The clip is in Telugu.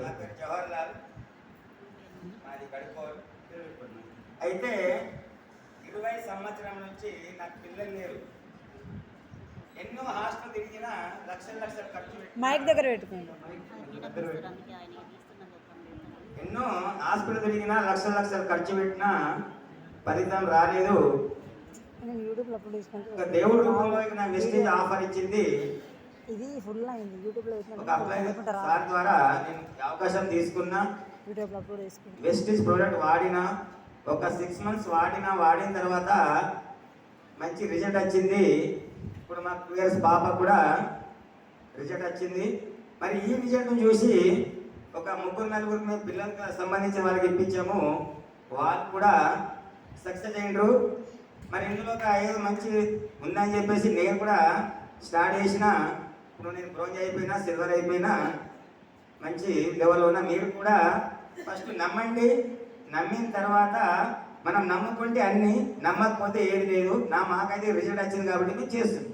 నా పేరు జవహర్ లాల్, మాది గడికోల్. అయితే 20 సంవత్సరం నుంచి నాకు పిల్లలు లేరు. ఎన్నో హాస్టల్ తిరిగినా లక్షల ఖర్చు పెట్టి మైక్ దగ్గర పెట్టుకోండి. ఎన్నో హాస్పిటల్ తిరిగినా లక్షల ఖర్చు పెట్టినా ఫలితం రాలేదు. యూట్యూబ్లో అప్లోడ్ చేసుకుంటే ఒక దేవుడి రూపంలో నా వెస్టేజ్ ఆఫర్ ఇచ్చింది. ఇది ఫుల్ అయింది యూట్యూబ్లో ఒక అప్లై సార్ ద్వారా నేను అవకాశం తీసుకున్నా. యూట్యూబ్లో అప్లోడ్ చేసుకుంటే వెస్టేజ్ ప్రోడక్ట్ వాడినా ఒక 6 months వాడిన తర్వాత మంచి రిజల్ట్ వచ్చింది. ఇప్పుడు మా 2 years పాప కూడా రిజల్ట్ వచ్చింది. మరి ఈ రిజల్ట్ను చూసి ఒక 3-4 పిల్లలకు సంబంధించిన వాళ్ళకి ఇప్పించాము. వాళ్ళు కూడా సక్సెస్ అయ్యిండ్రు. మరి ఇందులో ఏదో మంచి ఉందని చెప్పేసి నేను కూడా స్టార్ట్ చేసిన. ఇప్పుడు నేను బ్రోంజ్ అయిపోయినా, సిల్వర్ అయిపోయినా, మంచి లెవెల్లో ఉన్న. మీరు కూడా ఫస్ట్ నమ్మండి. నమ్మిన తర్వాత మనం నమ్ముకుంటే అన్నీ, నమ్మకపోతే ఏది లేదు. మాకైతే రిజల్ట్ వచ్చింది కాబట్టి మేము చేస్తున్నాం.